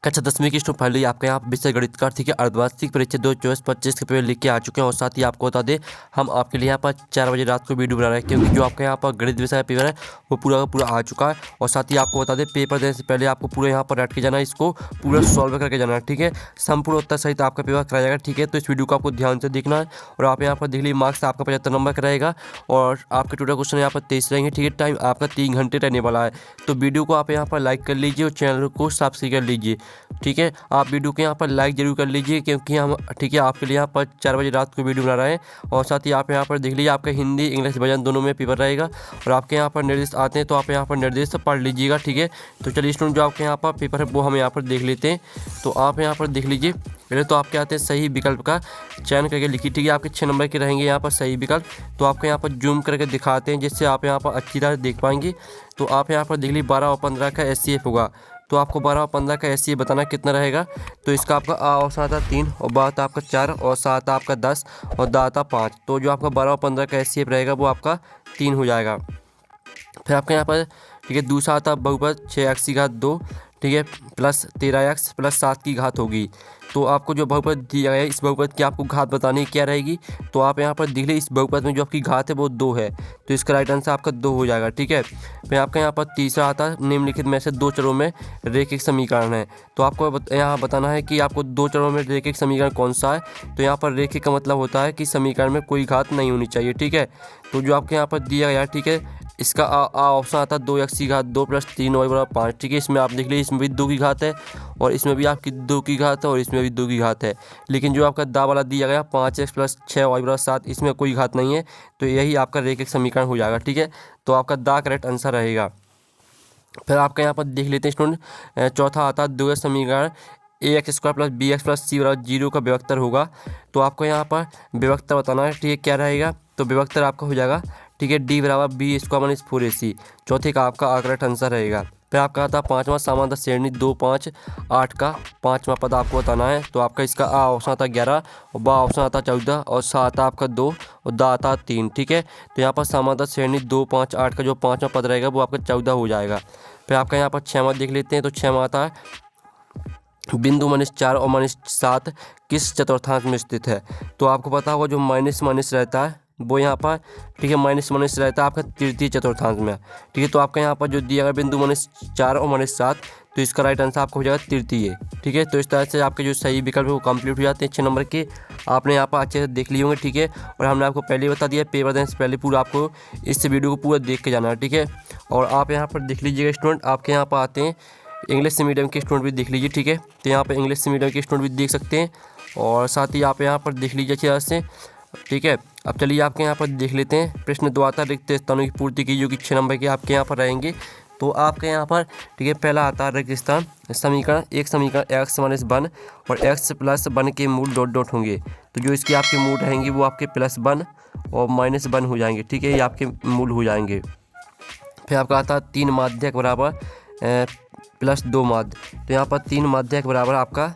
कक्षा 10वीं की स्टूडेंट फाइनली आपके यहाँ विषय गणित का ठीक है अर्धवार्षिक परीक्षा 2024-25 के पेपर लिख के आ चुके हैं। और साथ ही आपको बता दें हम आपके लिए यहाँ पर 4 बजे रात को वीडियो बना रहे हैं, क्योंकि जो आपका यहाँ पर गणित विषय का पेपर है वो पूरा का पूरा आ चुका है। और साथ ही आपको बता दें पेपर देने से पहले आपको पूरा यहाँ पर रट के जाना है, इसको पूरा सॉल्व करके जाना है। ठीक है, संपूर्ण उत्तर सहित आपका पेपर कराया जाएगा। ठीक है, तो इस वीडियो को आपको ध्यान से देखना है। और आप यहाँ पर देख लीजिए मार्क्स आपका 75 नंबर कराएगा और आपके टोटल क्वेश्चन यहाँ पर 23 रहेंगे। ठीक है, टाइम आपका 3 घंटे रहने वाला है। तो वीडियो को आप यहाँ पर लाइक कर लीजिए और चैनल को सब्सक्राइब कर लीजिए। ठीक है, आप वीडियो के यहाँ पर लाइक जरूर कर लीजिए, क्योंकि हम ठीक है आपके लिए यहाँ पर 4 बजे रात को वीडियो बना रहे हैं। और साथ ही आप यहाँ पर देख लीजिए आपका हिंदी इंग्लिश वर्जन दोनों में पेपर रहेगा। और आपके यहाँ पर निर्देश आते हैं तो आप यहाँ पर निर्देश पढ़ लीजिएगा। ठीक है, तो चलिए स्टूडेंट जो आपके यहाँ पर पेपर है वो हम यहाँ पर देख लेते हैं। तो आप यहाँ पर देख लीजिए, पहले तो आपके आते हैं सही विकल्प का चयन करके लिखिए। ठीक है, आपके 6 नंबर के रहेंगे यहाँ पर सही विकल्प। तो आपको यहाँ पर जूम करके दिखाते हैं जिससे आप यहाँ पर अच्छी तरह देख पाएंगे। तो आप यहाँ पर देख लीजिए 12 और 15 का SCF होगा। तो आपको 12 और 15 का SCF बताना कितना रहेगा। तो इसका आपका आ और 7 3 और 12 आपका 4 और 7 आपका 10 और 10 5। तो जो आपका 12 और 15 का SCF रहेगा वो आपका 3 हो जाएगा। फिर आपके यहाँ पर ठीक है दूसरा आता बहुपद 6x की घात 2 ठीक है प्लस 13x प्लस 7 की घात होगी। तो आपको जो बहुपद दिया गया है इस बहुपद की आपको घात बतानी क्या रहेगी। तो आप यहाँ पर देख लीजिए इस बहुपद में जो आपकी घात है वो 2 है, तो इसका राइट आंसर आपका 2 हो जाएगा। ठीक है, फिर आपका यहाँ पर तीसरा आता है निम्नलिखित में से 2 चरों में रैखिक समीकरण है। तो आपको यहाँ बताना है कि आपको 2 चरों में रैखिक समीकरण कौन सा है। तो यहाँ पर रैखिक का मतलब होता है कि समीकरण में कोई घात नहीं होनी चाहिए। ठीक है, तो जो आपके यहाँ पर दिया गया है ठीक है इसका ऑप्शन आता है 2x की घात 2 प्लस 3y बराबर 5। ठीक है, इसमें आप देख लीजिए इसमें भी 2 की घात है और इसमें भी आपकी 2 की घात है और इसमें भी 2 की घात है। लेकिन जो आपका दा वाला दिया गया 5x प्लस 6y बराबर 7 इसमें कोई घात नहीं है, तो यही आपका रैखिक समीकरण हो जाएगा। ठीक है, तो आपका दा करेक्ट आंसर रहेगा। फिर आपका यहाँ पर देख लेते हैं स्टूडेंट चौथा आता है द्विघात समीकरण ax² plus bx plus c बराबर 0 का विभक्तर होगा। तो आपको यहाँ पर विभक्तर बताना है। ठीक है, क्या रहेगा। तो विभक्तर आपका हो जाएगा ठीक है d बराबर b² माइनस 4ac। चौथे का आपका करेक्ट आंसर रहेगा। फिर आपका आता है पाँचवा समांतर श्रेणी 2 5 8 का पाँचवा पद आपको बताना है। तो आपका इसका आ ऑप्शन आता 11 और बा ऑप्शन आता 14 और सा आता आपका 2 और दा आता 3। ठीक है, तो यहाँ पर समांतर श्रेणी 2 5 8 का जो पाँचवा पद रहेगा वो आपका 14 हो जाएगा। फिर आपका यहाँ पर 6वां देख लेते हैं। तो 6वां आता है बिंदु -4 और -7 किस चतुर्थांश में स्थित है। तो आपको पता होगा जो माइनस रहता है वो यहाँ पर ठीक है माइनस रहता है आपका तृतीय चतुर्थांश में। ठीक है, तो आपका यहाँ पर जो दिया गया बिंदु -4 और -7 तो इसका राइट आंसर आपका हो जाएगा तृतीय। ठीक है, तो इस तरह से आपके जो सही विकल्प है वो कंप्लीट हो जाते हैं 6 नंबर के। आपने यहाँ पर अच्छे से देख लिए होंगे। ठीक है, और हमने आपको पहले बता दिया पेपर देने से पहले पूरा आपको इस वीडियो को पूरा देख के जाना है। ठीक है, और आप यहाँ पर देख लीजिएगा स्टूडेंट आपके यहाँ पर आते हैं इंग्लिश मीडियम के स्टूडेंट भी देख लीजिए। ठीक है, तो यहाँ पर इंग्लिश मीडियम के स्टूडेंट भी देख सकते हैं और साथ ही आप यहाँ पर देख लीजिए अच्छी तरह से। ठीक है, अब चलिए आपके यहाँ पर देख लेते हैं प्रश्न द्वारा रिक्त स्थानों की पूर्ति की जो कि 6 नंबर के आपके यहाँ पर रहेंगे। तो आपके यहाँ पर ठीक है पहला आता है रिक्त स्थान समीकरण एक समीकरण x माइनस 1 और x प्लस 1 के मूल डॉट डॉट होंगे। तो जो इसके आपके मूल रहेंगे वो आपके +1 और -1 हो जाएंगे। ठीक है, ये आपके मूल हो जाएंगे। फिर आपका आता है 3 माध्यक बराबर +2 माध्य। तो यहाँ पर 3 माध्यक बराबर आपका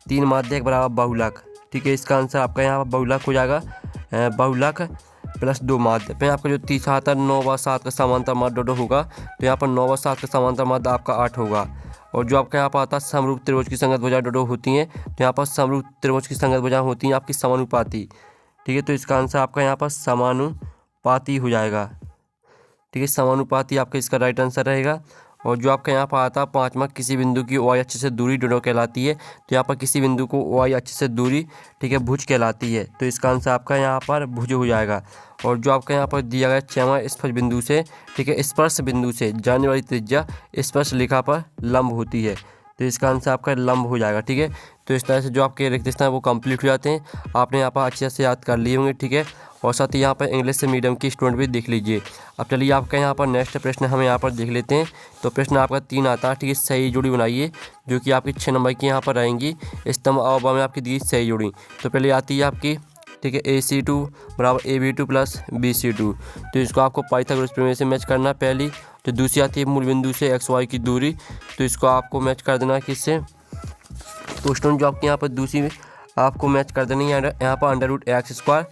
3 माध्यक बराबर बहुलक। ठीक है, इसका आंसर आपका यहाँ पर बहुलक हो जाएगा बहुलक +2 माध्य। फिर आपका जो तीसरा आता है 9 व 7 का समांतर माध्य डोडो होगा। तो यहाँ पर 9 व 7 का समांतर माध्य आपका 8 होगा। और जो आपका यहाँ पर आता है समरूप त्रिभुज की संगत भुजा डोडो होती हैं। तो यहाँ पर समरूप त्रिभुज की संगत भुजा होती हैं आपकी समानुपाती। ठीक है, तो इसका आंसर आपका यहाँ पर समानुपाती हो जाएगा। ठीक है, समानुपाती आपका इसका राइट आंसर रहेगा। और जो आपका यहाँ पर आता है 5वां किसी बिंदु की y अक्ष से दूरी डोडो कहलाती है। तो यहाँ पर किसी बिंदु को y अक्ष से दूरी ठीक है भुज कहलाती है। तो इसका आंसर आपका यहाँ पर भुज हो जाएगा। और जो आपका यहाँ पर दिया गया 6वां स्पर्श बिंदु से ठीक है स्पर्श बिंदु से जाने वाली त्रिज्या स्पर्श रेखा पर लंब होती है। तो इसका आंसर आपका लंब हो जाएगा। ठीक है, तो इस तरह से जो आपके रिक्त स्थान वो कंप्लीट हो जाते हैं। आपने यहाँ पर अच्छे से याद कर लिए होंगे। ठीक है, और साथ ही यहाँ पर इंग्लिश से मीडियम की स्टूडेंट भी देख लीजिए। अब चलिए आपका यहाँ पर नेक्स्ट प्रश्न हम यहाँ पर देख लेते हैं। तो प्रश्न आपका 3 आता है। ठीक है, सही जोड़ी बनाइए जो कि आपकी 6 नंबर की यहाँ पर रहेंगी स्तंभ अवयव में आपकी दी सही जोड़ी। तो पहले आती है आपकी ठीक है AC2 बराबर AB2 प्लस BC2। तो इसको आपको पाइथागोरस प्रमेय से मैच करना है पहली। तो दूसरी आती है मूल बिंदु से XY की दूरी। तो इसको आपको मैच कर देना है किससे। तो स्टूडेंट जो आपके यहाँ पर दूसरी आपको मैच कर देनी है यहाँ पर √x²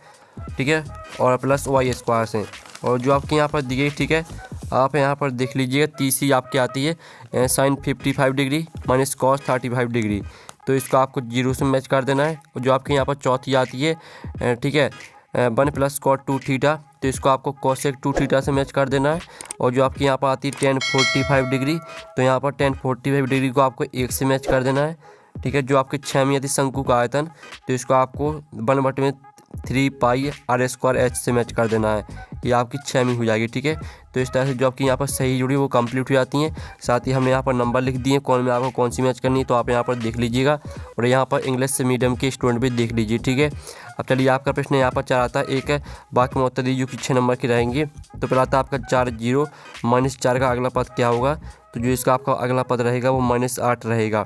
ठीक है और +y² से। और जो आपके यहाँ पर दी गई ठीक है आप यहाँ पर देख लीजिएगा तीसरी आपकी आती है sine 55 degree minus cos 35 degree, तो इसको आपको 0 से मैच कर देना है। और जो आपके यहाँ पर चौथी आती है ठीक है 1 प्लस कॉट 2 थीटा, तो इसको आपको कोसेक 2 थीटा से मैच कर देना है। और जो आपकी यहाँ पर आती है tan 45 डिग्री, तो यहाँ पर tan 45 डिग्री को आपको 1 से मैच कर देना है। ठीक है, जो आपके 6 में यदि शंकु का आयतन, तो इसको आपको 1/3 पाई r² से मैच कर देना है, ये आपकी 6 में हो जाएगी। ठीक है, तो इस तरह से जो आपकी यहाँ पर सही जुड़ी वो कंप्लीट हो जाती हैं। साथ ही हमने यहाँ पर नंबर लिख दिए कौन में आपको कौन सी मैच करनी है, तो आप यहाँ पर देख लीजिएगा। और यहाँ पर इंग्लिश से मीडियम के स्टूडेंट भी देख लीजिए। ठीक है, अब चलिए आपका प्रश्न यहाँ पर 4 आता है, एक है बाकी में उत्तर दीजिए जो कि 6 नंबर की रहेंगी। तो पहला आता है आपका 4 0 -4 का अगला पद क्या होगा, तो जो इसका आपका अगला पद रहेगा वो -8 रहेगा।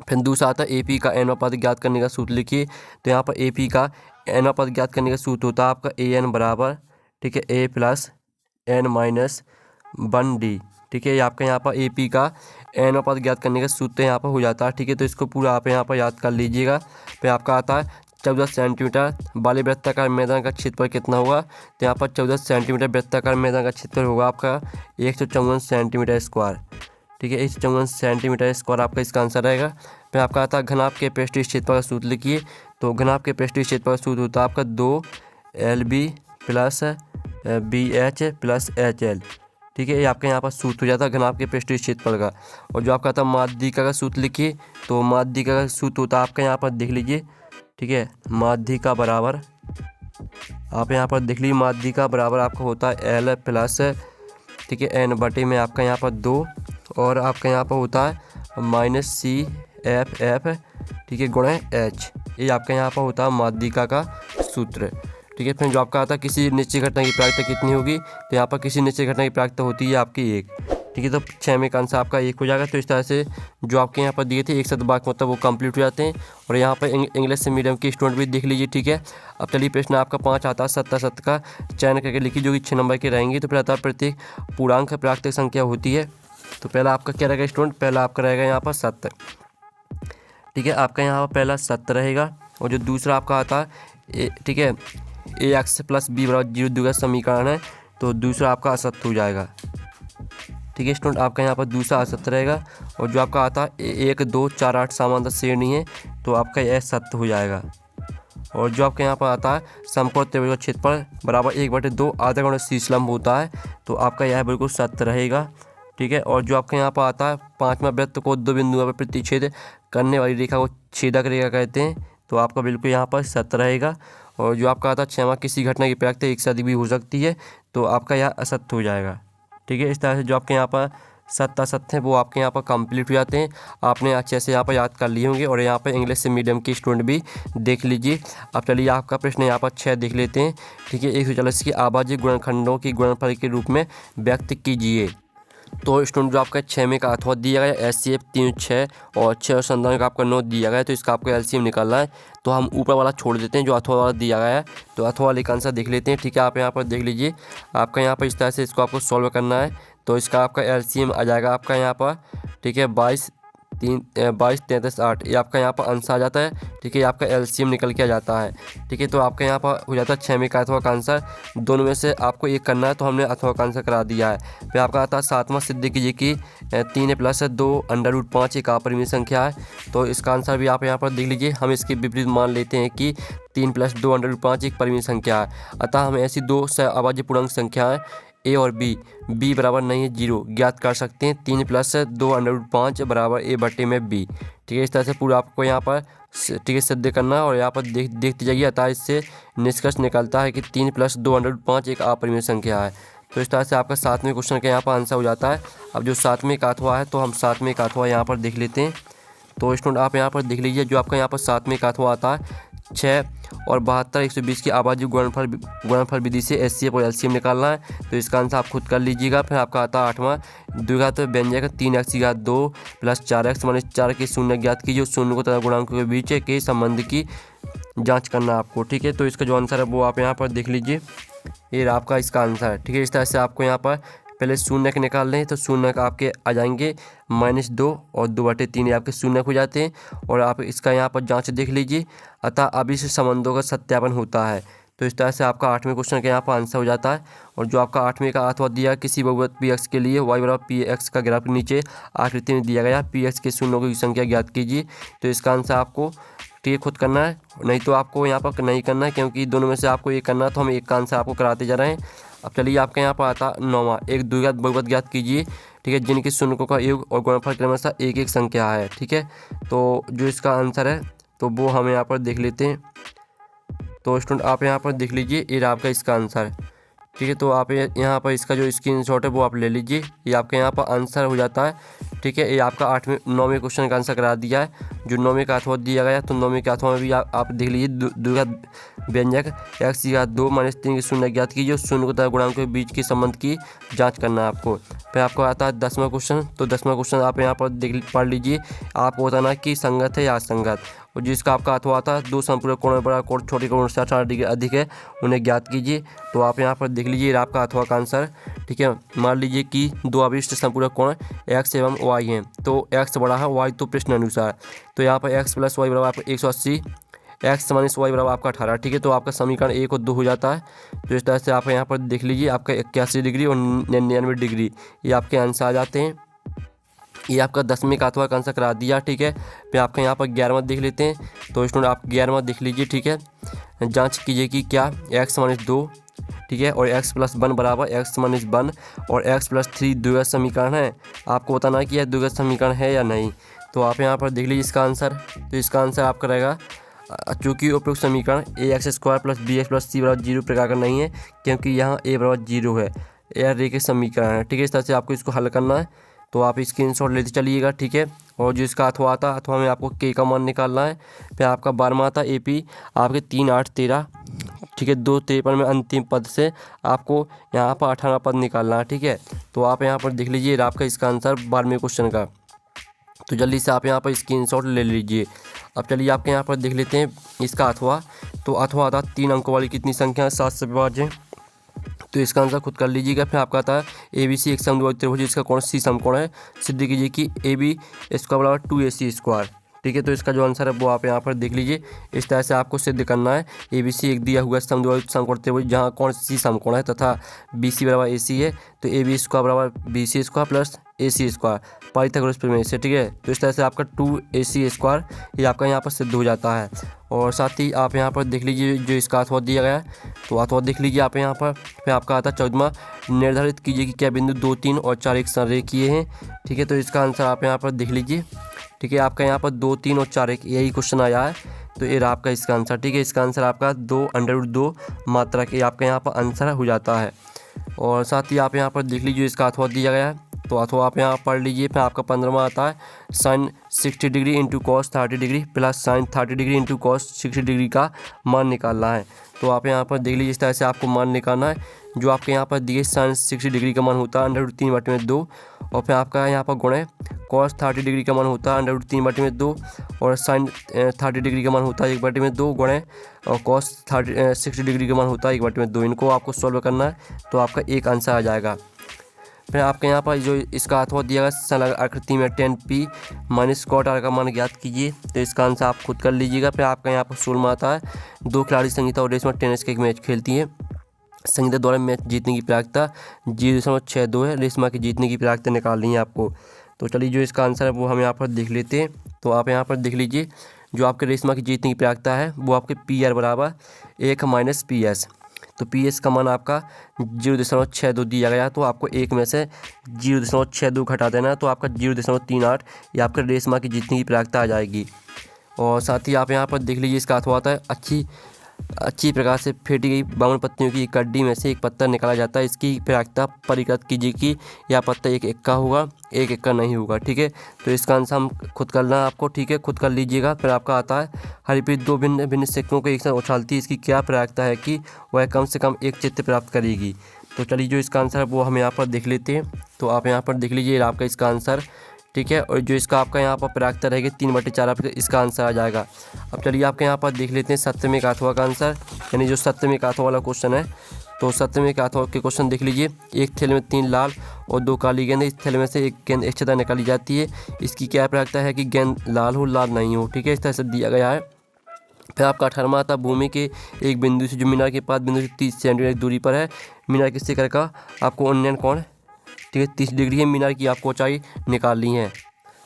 फिर दूसरा आता है AP का nवां पद ज्ञात करने का सूत्र लिखिए। तो यहाँ पर AP का nवां पद ज्ञात करने का सूत्र होता है आपका AN बराबर, ठीक है, A + n - 1D। ठीक है, ये आपका यहाँ पर AP का nवां पद ज्ञात करने का सूत्र यहाँ पर हो जाता है। ठीक है, तो इसको पूरा आप यहाँ पर याद कर लीजिएगा। फिर आपका आता है 14 सेंटीमीटर वाले वृत्ताकार मैदान का क्षेत्रफल कितना होगा, तो यहाँ पर 14 सेंटीमीटर वृत्ताकार मैदान का क्षेत्रफल होगा आपका 154 सेंटीमीटर स्क्वायर। ठीक है, 154 सेंटीमीटर स्क्वायर आपका इसका आंसर रहेगा। फिर आपका आता है घनाभ के पृष्ठीय क्षेत्रफल का सूत्र लिखिए। तो घनाभ के पृष्ठीय क्षेत्रफल का सूत्र होता है आपका 2LB + BH + HL। ठीक है, ये आपके यहाँ पर सूत्र हो जाता है घनाभ के पृष्ठीय क्षेत्रफल का। और जो आपका आता है माध्यिका का सूत्र लिखिए। तो माध्यिका का सूत्र होता है आपका यहाँ पर देख लीजिए। ठीक है, माध्यिका बराबर आप यहाँ पर देख लीजिए, माध्यिका बराबर आपका होता है L + ठीक है n/, में आपका यहाँ पर 2 और आपका यहाँ पर होता है -CFF, ठीक है, गुणा H। ये आपका यहाँ पर होता है माध्यिका का सूत्र। ठीक है, फिर जो आपका आता है किसी निश्चित घटना की प्रायिकता कितनी होगी, तो यहाँ पर किसी निश्चित घटना की प्रायिकता होती है आपकी 1। ठीक है, तो 6 में का आंसर आपका 1 हो जाएगा। तो इस तरह से जो आपके यहाँ पर दिए थे 1 शब्द वाक्य मतलब वो कंप्लीट हो जाते हैं। और यहाँ पर इंग्लिश से मीडियम के स्टूडेंट भी देख लीजिए। ठीक है, अब चलिए प्रश्न आपका 5 आता है 7 का चयन करके लिखिए जो कि 6 नंबर के रहेंगे। तो फिर आता है प्रत्येक पूर्णांक प्राकृतिक संख्या होती है। तो पहला आपका क्या रहेगा स्टूडेंट, पहला आपका रहेगा यहाँ पर 7। ठीक है, आपका यहाँ पर पहला 7 रहेगा। और जो दूसरा आपका आता है ठीक है AX + B = 0 द्विघात समीकरण है, तो दूसरा आपका असत्य हो जाएगा। ठीक है स्टूडेंट, आपका यहाँ पर दूसरा असत्य रहेगा। और जो आपका आता है 1 2 4 8 समांतर श्रेणी है, तो आपका यह सत्य हो जाएगा। और जो आपके यहाँ पर आता है समकोण त्रिभुज का क्षेत्रफल बराबर 1/2 आधा गुणा शीर्ष लंब होता है, तो आपका यह बिल्कुल सत्य रहेगा। ठीक है, और जो आपके यहाँ पर आता है 5वां वृत्त को 2 बिंदुओं पर प्रतिच्छेद करने वाली रेखा को छेदक रेखा कहते हैं, तो आपका बिल्कुल यहाँ पर सत्य रहेगा। और जो आपका आता है 6वां किसी घटना की प्रायिकता 1 से अधिक भी हो सकती है, तो आपका यह असत्य हो जाएगा। ठीक है, इस तरह से जो आपके यहाँ पर सत्य असत्य हैं वो आपके यहाँ पर कंप्लीट हो जाते हैं। आपने अच्छे से यहाँ पर याद कर लिए होंगे। और यहाँ पर इंग्लिश से मीडियम के स्टूडेंट भी देख लीजिए। अब चलिए आपका प्रश्न यहाँ पर 6 देख लेते हैं। ठीक है, 140 की आभाज्य गुणनखंडों की गुणनफल के रूप में व्यक्त कीजिए। तो स्टूडेंट जो आपका 6 में का अथवा दिया गया SCF 3 6 और 6 और संधान का आपका 9 दिया गया है, तो इसका आपको LCM निकालना है। तो हम ऊपर वाला छोड़ देते हैं जो अथवा वाला दिया गया है, तो अथवा वाले का आंसर देख लेते हैं। ठीक है, आप यहाँ पर देख लीजिए, आपका यहाँ पर इस तरह से इसको आपको सॉल्व करना है। तो इसका आपका LCM आ जाएगा आपका यहाँ पर, ठीक है 22 33 8, ये आपका यहाँ पर आंसर आ जाता है। ठीक है, आपका LCM निकल के आ जाता है। ठीक है, तो आपका यहाँ पर हो जाता है 6 में का अथवा का आंसर। दोनों में से आपको एक करना है, तो हमने अथवा का आंसर करा दिया है। फिर आपका आता है 7वां सिद्ध कीजिए कि 3 + 2 √5 एक अपरिमेय संख्या है, तो इसका आंसर भी आप यहाँ पर देख लीजिए। हम इसके विपरीत मान लेते हैं कि 3 + 2 √5 एक परिमेय संख्या है। अतः हम ऐसी 2 अभाज्य पूर्णांक संख्याएँ A और B बराबर नहीं है 0 ज्ञात कर सकते हैं। 3 + 2 √5 बराबर A/B। ठीक है, इस तरह से पूरा आपको यहाँ पर ठीक है सिद्ध करना है। और यहाँ पर देखते जाइए, अतः इससे निष्कर्ष निकलता है कि 3 + 2 √5 एक अपरिमेय संख्या है। तो इस तरह से आपका 7वें क्वेश्चन का यहाँ पर आंसर हो जाता है। अब जो 7वें का अथवा है, तो हम 7वें का अथवा यहाँ पर देख लेते हैं। तो स्टूडेंट आप यहाँ पर देख लीजिए, जो आपका यहाँ पर 7वें का अथवा आता है 6 और 72 120 की आभाज्य गुणनफल विधि से SCF और LCM निकालना है। तो इसका आंसर आप खुद कर लीजिएगा। फिर आपका आता है 8वां द्विघात व्यंजक 3x² 2 + 4x - 4 के शून्य ज्ञात कीजिए। शून्य को तथा गुणांकों के बीच के संबंध की जांच करना आपको। ठीक है, तो इसका जो आंसर है वो आप यहाँ पर देख लीजिए, ये आपका इसका आंसर है। ठीक है, इस तरह से आपको यहाँ पर पहले शून्य के निकाल लें, तो शून्य का आपके आ जाएंगे -2 और 2/3 आपके शून्य हो जाते हैं। और आप इसका यहाँ पर जांच देख लीजिए। अतः अब इस संबंधों का सत्यापन होता है। तो इस तरह से आपका 8वें क्वेश्चन का यहाँ पर आंसर हो जाता है। और जो आपका 8वें का अथवा दिया किसी बहुपद पी एक्स के लिए वाई बराबर पी एक्स का ग्राफ के नीचे आकृति में दिया गया पी एक्स के शून्यों की संख्या ज्ञात कीजिए। तो इसका आंसर आपको ठीक खुद करना है, नहीं तो आपको यहाँ पर नहीं करना है, क्योंकि दोनों में से आपको एक करना है, तो हम एक का आंसर आपको कराते जा रहे हैं। अब चलिए आपके यहाँ पर आता 9वां, एक द्विघात बहुपद ज्ञात कीजिए, ठीक है, जिनके शून्यों का योग और गुणनफल क्रमशः एक एक संख्या है। ठीक है, तो जो इसका आंसर है तो वो हम यहाँ पर देख लेते हैं। तो स्टूडेंट आप यहाँ पर देख लीजिए, ये आपका इसका आंसर है। ठीक है, तो आप यहाँ पर इसका जो स्क्रीनशॉट है वो आप ले लीजिए, ये आपके यहाँ पर आंसर हो जाता है। ठीक है, ये आपका 9वें क्वेश्चन का आंसर करा दिया है। जो 9वें का अथवा दिया गया, तो 9वें के अथवा में भी आप देख लीजिए, द्विघात व्यंजक x की घात 2 - 3 के शून्य ज्ञात कीजिए, शून्य को तथा गुणांक के बीच के संबंध की जांच करना है आपको। फिर आपको आता है 10वां क्वेश्चन। तो 10वां क्वेश्चन आप यहाँ पर पढ़ लीजिए, आपको बताना कि संगत है या असंगत। और जिसका आपका अथवा आता है दो संपूरक कोण बड़ा कोण छोटे कोण से 18 डिग्री अधिक है, उन्हें ज्ञात कीजिए। तो आप यहाँ पर देख लीजिए आपका अथवा का आंसर। ठीक है, मान लीजिए कि दो अभिष्ट संपूरक कोण x एवं y हैं, तो x बड़ा है y तो प्रश्न अनुसार, तो यहाँ पर x + y बराबर आपका 180, x - y बराबर आपका 18। ठीक है, तो आपका समीकरण 1 और 2 हो जाता है। तो इस तरह से आप यहाँ पर देख लीजिए, आपका 81 डिग्री और 99 डिग्री ये आपके आंसर आ जाते हैं। ये आपका 10वें का अथवा का आंसर करा दिया। ठीक है, फिर आपका यहाँ पर 11वां देख लेते हैं। तो स्टूडेंट आप 11वां देख लीजिए। ठीक है, जांच कीजिए कि क्या x - 2, ठीक है, और x + 1 बराबर x - 1 और x + 3 द्विघात समीकरण है। आपको बताना है कि यह द्विघात समीकरण है या नहीं। तो आप यहाँ पर देख लीजिए इसका आंसर। तो इसका आंसर आपका रहेगा, चूँकि उपयुक्त समीकरण ax² + bx + c बराबर 0 प्रकार का नहीं है, क्योंकि यहाँ a बराबर 0 है, यह रेखीय समीकरण है। ठीक है, इस तरह से आपको इसको हल करना है। तो आप स्क्रीनशॉट लेते चलिएगा। ठीक है, और जो इसका अथवा आता है, अथवा में आपको k का मान निकालना है। फिर आपका 12वां आता है AP, आपके 3, 8, 13। ठीक है, 2, 53 में अंतिम पद से आपको यहाँ पर 18 पद निकालना है। ठीक है, तो आप यहाँ पर देख लीजिए आपका इसका आंसर 12वें क्वेश्चन का। तो जल्दी से आप यहाँ पर स्क्रीनशॉट ले लीजिए। अब चलिए आपके यहाँ पर देख लेते हैं इसका अथवा। तो अथवा आता है 3 अंकों वाली कितनी संख्या है 7 से विभाज्य। तो इसका आंसर खुद कर लीजिएगा। फिर आपका आता है ABC एक समद्विबाहु त्रिभुज जिसका कोण C समकोण है, सिद्ध कीजिए कि AB² बराबर 2AC²। ठीक है, तो इसका जो आंसर है वो आप यहाँ पर देख लीजिए। इस तरह से आपको सिद्ध करना है। ABC एक दिया हुआ समद्विबाहु समकोण त्रिभुज जहाँ कोण C समकोण है तथा BC बराबर AC है, तो AB² बराबर BC² + AC² पाइथागोरस प्रमेय से। ठीक है, तो इस तरह से आपका 2AC² ये आपका यहाँ पर सिद्ध हो जाता है। और साथ ही आप यहाँ पर देख लीजिए जो इसका अथवा दिया गया है, तो अथवा देख लीजिए आप यहाँ पर। फिर आपका आता है 14वां, निर्धारित कीजिए कि क्या बिंदु 2, 3 और 4 एक संरेखीय हैं। ठीक है, तो इसका आंसर आप यहाँ पर देख लीजिए। ठीक है, आपका यहाँ पर 2, 3 और 4 एक यही क्वेश्चन आया है, तो ये आपका इसका आंसर। ठीक है, इसका आंसर आपका 2√2 मात्रा के आपका यहाँ पर आंसर हो जाता है। और साथ ही आप यहाँ पर देख लीजिए इसका अथवा दिया गया है, तो अथवा आप यहाँ पढ़ लीजिए। फिर आपका 15वां आता है sin 60 degree × cos 30 degree + sin 30 degree × cos 60 degree का मान निकालना है। तो आप यहाँ पर देख लीजिए, इस तरह से आपको मान निकालना है। जो आपके यहाँ पर दिए sin 60 डिग्री का मान होता है √3/2, और फिर आपका यहाँ पर गुणे cos 30 डिग्री का मान होता है √3/2, और sin 30 डिग्री का मान होता है 1/2 गुणे और cos 60 डिग्री का मान होता है 1/2। इनको आपको सॉल्व करना है, तो आपका एक आंसर आ जाएगा। फिर आपके यहाँ पर जो इसका अथवा दिया गया संलग्न आकृति में tan P - cot R का मान ज्ञात कीजिए। तो इसका आंसर आप खुद कर लीजिएगा। फिर आपका यहाँ पर 16वां आता है, दो खिलाड़ी संगीता और रेशमा टेनिस का एक मैच खेलती हैं। संगीता द्वारा मैच जीतने की प्रायिकता 0.62 है, रेशमा की जीतने की प्रायिकता निकालनी है आपको। तो चलिए जो इसका आंसर है वो हम यहाँ पर देख लेते हैं। तो आप यहाँ पर देख लीजिए, जो आपके रेशमा की जीतने की प्रायिकता है वो आपके PR बराबर 1 - PS। तो PS का मान आपका 0.62 दिया गया, तो आपको 1 में से 0.62 घटा देना है, तो आपका 0.38 ये आपका रेशमा की जीतने की प्रायिकता आ जाएगी। और साथ ही आप यहाँ पर देख लीजिए इसका अथवा आता है अच्छी प्रकार से फेंटी गई 52 पत्तियों की कड्डी में से एक पत्ता निकाला जाता है। इसकी प्रायिकता परिकृत कीजिए कि यह पत्ता एक इक्का होगा, एक इक्का नहीं होगा। ठीक है, तो इसका आंसर हम खुद करना है आपको। ठीक है, खुद कर लीजिएगा। फिर आपका आता है हरिप्रीत दो भिन्न भिन्न सिक्कों को एक साथ उछालती है, इसकी क्या प्रायिकता है कि वह कम से कम एक चित्त प्राप्त करेगी। तो चलिए जो इसका आंसर है वो हम यहाँ पर देख लेते हैं। तो आप यहाँ पर देख लीजिए आपका इसका आंसर। ठीक है, और जो इसका आपका यहाँ पर प्रायिकता रहेगी 3/4 इसका आंसर आ जाएगा। अब चलिए आपके यहाँ पर देख लेते हैं 7वें का अथवा का आंसर, यानी जो 7वें का अथवा वाला क्वेश्चन है। तो 7वें का अथवा के क्वेश्चन देख लीजिए। एक थैले में 3 लाल और 2 काली गेंद, इस थैले में से एक गेंद इस तरह निकाली जाती है। इसकी क्या प्रायिकता है कि गेंद लाल हो, लाल नहीं हो। ठीक है, इस तरह से दिया गया है। फिर आपका 18वां आता है भूमि के एक बिंदु से जो मीनार के पास बिंदु से 30 सेंटीमीटर दूरी पर है। मीनार के शिखर का आपको उन्नयन कोण ठीक है 30 डिग्री है। मीनार की आपको ऊंचाई निकालनी है।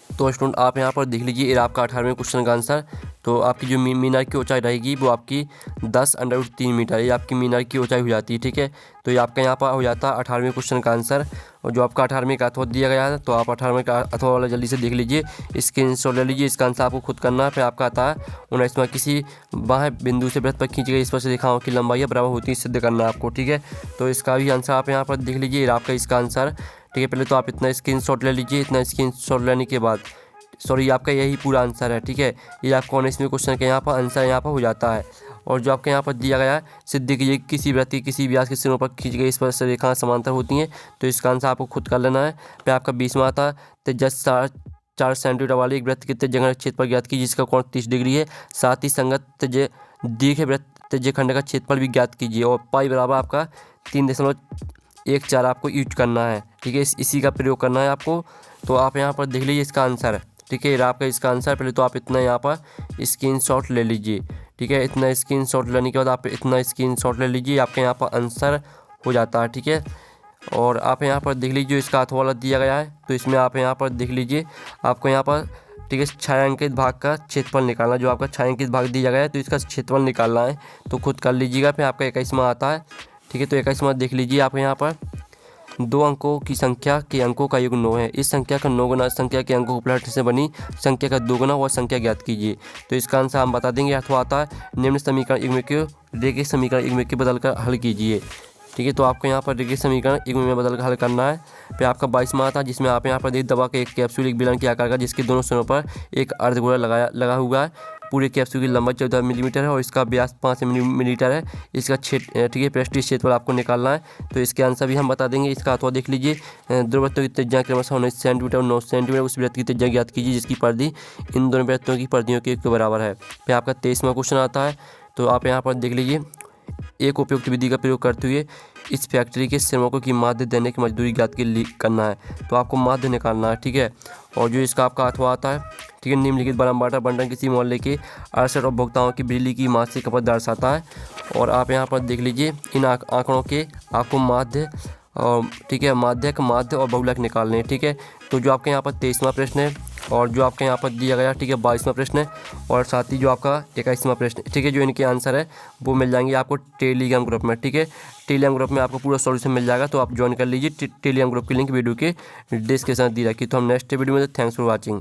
तो स्टूडेंट आप यहाँ पर देख लीजिए, ये आपका 18वें क्वेश्चन का आंसर। तो आपकी जो मीनार की ऊंचाई रहेगी वो आपकी 10√3 मीटर, ये आपकी मीनार की ऊंचाई हो जाती है। ठीक है, तो ये आपका यहाँ पर हो जाता है 18वें क्वेश्चन का आंसर। और जो आपका 18वें का अथवा दिया गया है, तो आप 18वें का अथवा वाला जल्दी से देख लीजिए, स्क्रीनशॉट ले लीजिए। इसका आंसर आपको खुद करना है। फिर आपका आता है 19वां, किसी बाह्य बिंदु से वृत्त पर खींची गई स्पर्श रेखाओं की लंबाई बराबर होती है, सिद्ध करना है आपको। ठीक है, तो इसका भी आंसर आप यहाँ पर देख लीजिए, आपका इसका आंसर। ठीक है, पहले तो आप इतना स्क्रीनशॉट ले लीजिए। इतना स्क्रीनशॉट लेने के बाद सॉरी आपका यही पूरा आंसर है। ठीक है, ये आपका 19वें क्वेश्चन का यहाँ पर आंसर यहाँ पर हो जाता है। और जो आपके यहाँ पर दिया गया है, सिद्ध कीजिए किसी वृत्त की किसी व्यास के सिरों पर खींची गई स्पर्श रेखाएं समांतर होती हैं, तो इसका आंसर आपको खुद कर लेना है। फिर आपका 20वां आता है, त्रिज्या 4 सेंटीमीटर वाले एक वृत्त के त्रिज्यखंड क्षेत्रफल ज्ञात कीजिए जिसका कोण 30 डिग्री है। साथ ही संगत दीर्घवृत्त त्रिज्यखंड का क्षेत्रफल भी ज्ञात कीजिए। और पाई बराबर आपका 3.14 आपको यूज करना है। ठीक है, इसी का प्रयोग करना है आपको। तो आप यहाँ पर देख लीजिए इसका आंसर। ठीक है, आपका इसका आंसर। पहले तो आप इतना यहाँ पर स्क्रीनशॉट ले लीजिए। ठीक है, इतना स्क्रीनशॉट लेने के बाद आप इतना स्क्रीनशॉट ले लीजिए, आपके यहाँ पर आंसर हो जाता है। ठीक है, और आप यहाँ पर देख लीजिए इसका हाथ वाला दिया गया है, तो इसमें आप यहाँ पर देख लीजिए, आपको यहाँ पर ठीक है छायांकित भाग का क्षेत्रफल निकालना। जो आपका छायांकित भाग दिया गया है, तो इसका क्षेत्रफल निकालना है, तो खुद कर लीजिएगा। फिर आपका 21वां आता है। ठीक है, तो 21वां देख लीजिए, आप यहाँ पर 2 अंकों की संख्या के अंकों का योग 9 है। इस संख्या का 9 गुना संख्या के अंकों को पलटने से बनी संख्या का 2 गुना वह संख्या ज्ञात कीजिए। तो इसका आंसर हम बता देंगे। अथवा आता है निम्न समीकरण युग्म के रेखीय समीकरण युग्म के बदल कर हल कीजिए। ठीक है, तो आपको यहाँ पर रेखीय समीकरण युग्म में बदल कर हल करना है। फिर आपका 22वां आता है, जिसमें आप यहाँ पर देख दबा के एक कैप्सूल एक बेलन के आकार का, जिसके दोनों सिरों पर एक अर्धगोला लगा हुआ है। पूरे कैप्सूल की लंबाई 14 मिलीमीटर है और इसका व्यास 5 मिलीमीटर है। इसका ठीक है पृष्ठीय क्षेत्रफल आपको निकालना है। तो इसके आंसर भी हम बता देंगे। इसका अथवा देख लीजिए, दो वृत्तों की त्रिज्या क्रमशः 19 सेंटीमीटर और 9 सेंटीमीटर। उस वृत्त की त्रिज्या ज्ञात कीजिए जिसकी परिधि इन दोनों वृत्तों की परिधियों के बराबर है। फिर आपका 23वां क्वेश्चन आता है, तो आप यहाँ पर देख लीजिए, एक उपयुक्त विधि का प्रयोग करते हुए इस फैक्ट्री के श्रमिकों की माध्य दैनिक मजदूरी ज्ञात करना है। तो आपको माध्य निकालना है। ठीक है, और जो इसका आपका अथवा आता है, ठीक है, निम्नलिखित बारंबारता बंटन किसी मोहल्ले के 68 उपभोक्ताओं की बिजली की मासिक खपत दर्शाता है। और आप यहाँ पर देख लीजिए, इन आंकड़ों के आपको माध्य और ठीक है माध्यक माध्य और बहुलक निकालने हैं। ठीक है, तो जो आपके यहाँ पर 23वां प्रश्न है और जो आपके यहाँ पर दिया गया, ठीक है 22वां प्रश्न है और साथ ही जो आपका 21वां प्रश्न, ठीक है, जो इनके आंसर है वो मिल जाएंगे आपको टेलीग्राम ग्रुप में। ठीक है, टेलीग्राम ग्रुप में आपको पूरा सॉल्यूशन मिल जाएगा, तो आप ज्वाइन कर लीजिए। टेलीग्राम ग्रुप की लिंक वीडियो के डिस्क्रिप्शन दी रखी। तो हम नेक्स्ट वीडियो में, थैंक्स फॉर वॉचिंग।